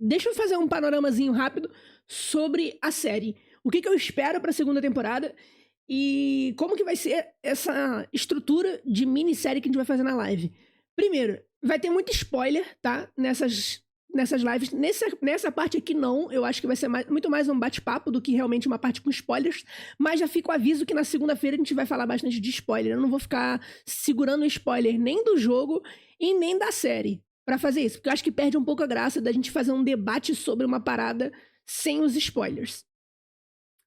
deixa eu fazer um panoramazinho rápido sobre a série. O que eu espero pra segunda temporada e como que vai ser essa estrutura de minissérie que a gente vai fazer na live. Primeiro, vai ter muito spoiler, tá? Nessas lives. Nessa parte aqui não, eu acho que vai ser muito mais um bate-papo do que realmente uma parte com spoilers, mas já fica o aviso que na segunda-feira a gente vai falar bastante de spoiler. Eu não vou ficar segurando spoiler nem do jogo e nem da série pra fazer isso, porque eu acho que perde um pouco a graça da gente fazer um debate sobre uma parada sem os spoilers.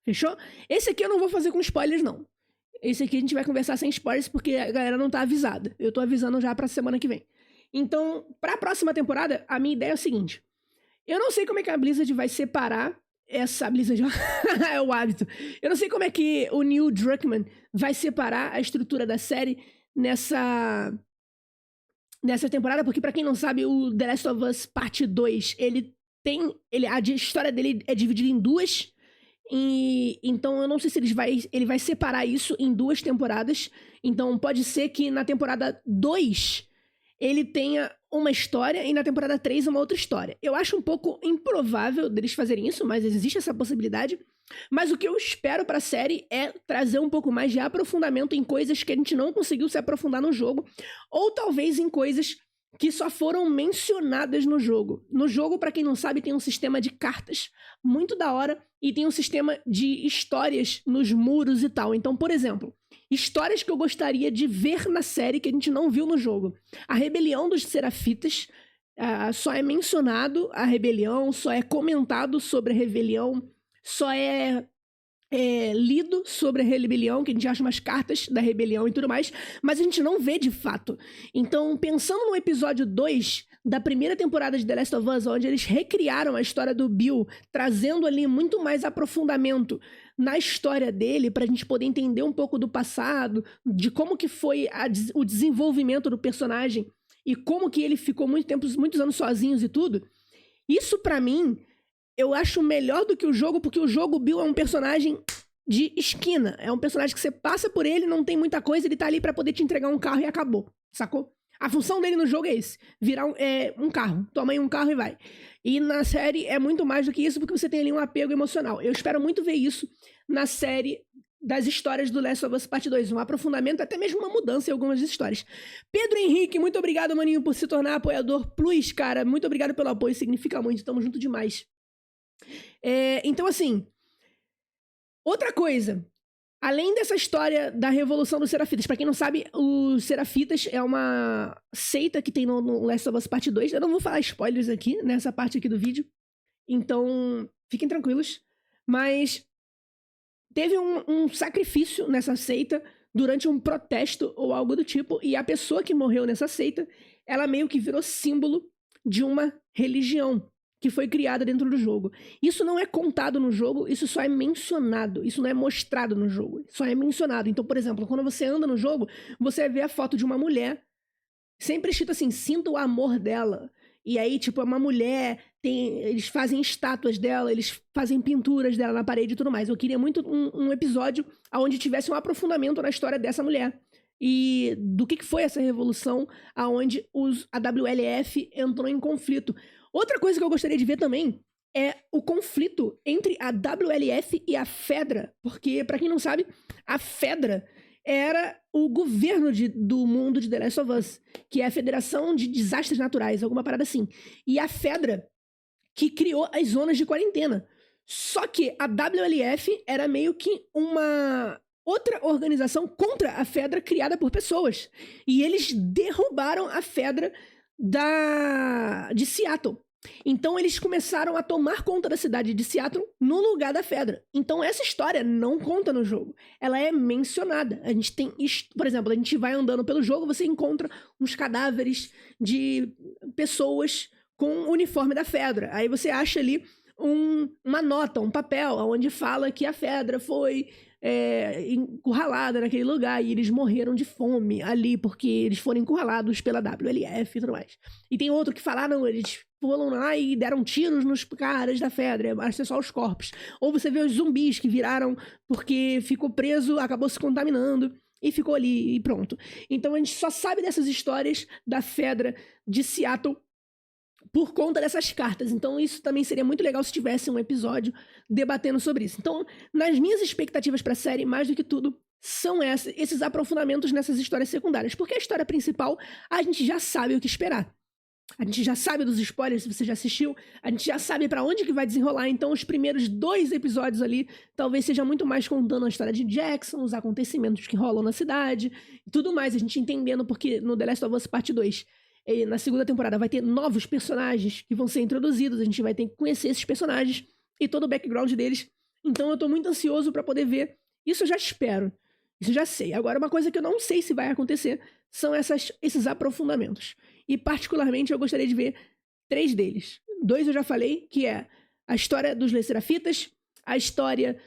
Fechou? Esse aqui eu não vou fazer com spoilers, não. Esse aqui a gente vai conversar sem spoilers porque a galera não tá avisada. Eu tô avisando já pra semana que vem. Então, pra próxima temporada, a minha ideia é o seguinte. Eu não sei como é que a Blizzard vai separar essa... Blizzard é o hábito. Eu não sei como é que o Neil Druckmann vai separar a estrutura da série nessa temporada, porque pra quem não sabe, o The Last of Us Parte 2, a história dele é dividida em duas... então eu não sei se ele vai separar isso em 2 temporadas. Então pode ser que na temporada 2 ele tenha uma história e na temporada 3 uma outra história. Eu acho um pouco improvável deles fazerem isso, mas existe essa possibilidade. Mas o que eu espero pra série é trazer um pouco mais de aprofundamento em coisas que a gente não conseguiu se aprofundar no jogo, ou talvez em coisas que só foram mencionadas no jogo. No jogo, pra quem não sabe, tem um sistema de cartas muito da hora e tem um sistema de histórias nos muros e tal. Então, por exemplo, histórias que eu gostaria de ver na série que a gente não viu no jogo. A rebelião dos Serafitas, só é mencionado a rebelião, só é comentado sobre a rebelião, só é lido sobre a rebelião, que a gente acha umas cartas da rebelião e tudo mais, mas a gente não vê de fato. Então, pensando no episódio 2 da primeira temporada de The Last of Us, onde eles recriaram a história do Bill, trazendo ali muito mais aprofundamento na história dele, pra gente poder entender um pouco do passado, de como que foi o desenvolvimento do personagem e como que ele ficou muitos anos sozinhos e tudo, isso pra mim eu acho melhor do que o jogo, porque o jogo, o Bill é um personagem de esquina. É um personagem que você passa por ele, não tem muita coisa, ele tá ali pra poder te entregar um carro e acabou, sacou? A função dele no jogo é esse, virar um carro. Toma aí um carro e vai. E na série é muito mais do que isso, porque você tem ali um apego emocional. Eu espero muito ver isso na série das histórias do Last of Us Parte 2. Um aprofundamento, até mesmo uma mudança em algumas histórias. Pedro Henrique, muito obrigado, maninho, por se tornar apoiador Plus, cara. Muito obrigado pelo apoio, significa muito. Tamo junto demais. Então, assim, outra coisa, além dessa história da Revolução dos Serafitas, pra quem não sabe, os Serafitas é uma seita que tem no Last of Us Parte 2, eu não vou falar spoilers aqui, nessa parte aqui do vídeo, então fiquem tranquilos, mas teve um sacrifício nessa seita durante um protesto ou algo do tipo, e a pessoa que morreu nessa seita, ela meio que virou símbolo de uma religião que foi criada dentro do jogo. Isso não é contado no jogo, isso só é mencionado, isso não é mostrado no jogo, só é mencionado. Então, por exemplo, quando você anda no jogo, você vê a foto de uma mulher, sempre escrito assim, sinta o amor dela. E aí, tipo, é uma mulher, eles fazem estátuas dela, eles fazem pinturas dela na parede e tudo mais. Eu queria muito um episódio onde tivesse um aprofundamento na história dessa mulher. E do que foi essa revolução aonde a WLF entrou em conflito. Outra coisa que eu gostaria de ver também é o conflito entre a WLF e a Fedra, porque, pra quem não sabe, a Fedra era o governo do mundo de The Last of Us, que é a Federação de Desastres Naturais, alguma parada assim. E a Fedra que criou as zonas de quarentena. Só que a WLF era meio que uma outra organização contra a Fedra criada por pessoas. E eles derrubaram a Fedra de Seattle. Então eles começaram a tomar conta da cidade de Seattle no lugar da Fedra. Então essa história não conta no jogo. Ela é mencionada. A gente tem, por exemplo, a gente vai andando pelo jogo, você encontra uns cadáveres de pessoas com o uniforme da Fedra. Aí você acha ali uma nota, um papel, onde fala que a Fedra foi encurralada naquele lugar e eles morreram de fome ali porque eles foram encurralados pela WLF e tudo mais. E tem outro que falaram, eles foram lá e deram tiros nos caras da Fedra, acham só os corpos. Ou você vê os zumbis que viraram porque ficou preso, acabou se contaminando e ficou ali e pronto. Então a gente só sabe dessas histórias da Fedra de Seattle por conta dessas cartas. Então, isso também seria muito legal se tivesse um episódio debatendo sobre isso. Então, nas minhas expectativas pra série, mais do que tudo, são esses aprofundamentos nessas histórias secundárias. Porque a história principal, a gente já sabe o que esperar. A gente já sabe dos spoilers, se você já assistiu, a gente já sabe pra onde que vai desenrolar. Então, os primeiros 2 episódios ali, talvez seja muito mais contando a história de Jackson, os acontecimentos que rolam na cidade e tudo mais. A gente entendendo porque no The Last of Us Parte 2, na segunda temporada, vai ter novos personagens que vão ser introduzidos. A gente vai ter que conhecer esses personagens e todo o background deles. Então, eu tô muito ansioso pra poder ver. Isso eu já espero. Isso eu já sei. Agora, uma coisa que eu não sei se vai acontecer são esses aprofundamentos. E, particularmente, eu gostaria de ver 3 deles. 2 eu já falei, que é a história dos Lecerafitas, a história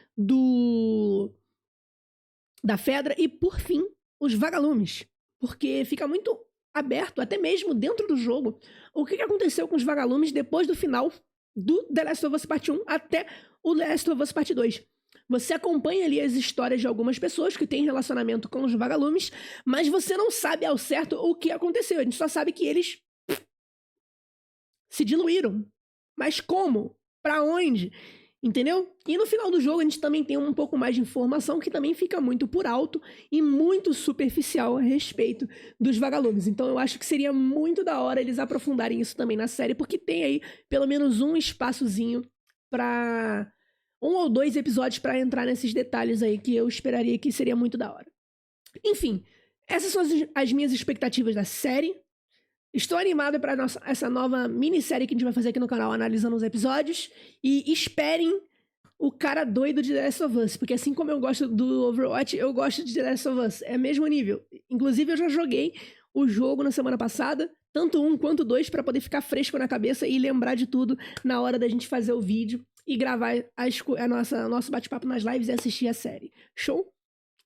da Fedra e, por fim, os Vagalumes. Porque fica muito aberto, até mesmo dentro do jogo, o que aconteceu com os Vagalumes depois do final do The Last of Us Part 1 até o The Last of Us Part 2. Você acompanha ali as histórias de algumas pessoas que têm relacionamento com os Vagalumes, mas você não sabe ao certo o que aconteceu. A gente só sabe que eles se diluíram. Mas como? Pra onde? Entendeu? E no final do jogo a gente também tem um pouco mais de informação que também fica muito por alto e muito superficial a respeito dos Vagalumes. Então eu acho que seria muito da hora eles aprofundarem isso também na série, porque tem aí pelo menos um espaçozinho pra 1 ou 2 episódios pra entrar nesses detalhes aí que eu esperaria que seria muito da hora. Enfim, essas são as minhas expectativas da série. Estou animada para essa nova minissérie que a gente vai fazer aqui no canal, analisando os episódios. E esperem o cara doido de The Last of Us, porque assim como eu gosto do Overwatch, eu gosto de The Last of Us. É mesmo nível. Inclusive, eu já joguei o jogo na semana passada, tanto 1 quanto 2, para poder ficar fresco na cabeça e lembrar de tudo na hora da gente fazer o vídeo e gravar nosso bate-papo nas lives e assistir a série. Show?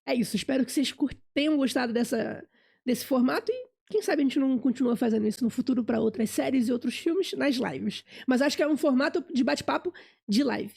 É isso. Espero que vocês tenham gostado desse formato e quem sabe a gente não continua fazendo isso no futuro para outras séries e outros filmes nas lives. Mas acho que é um formato de bate-papo de live.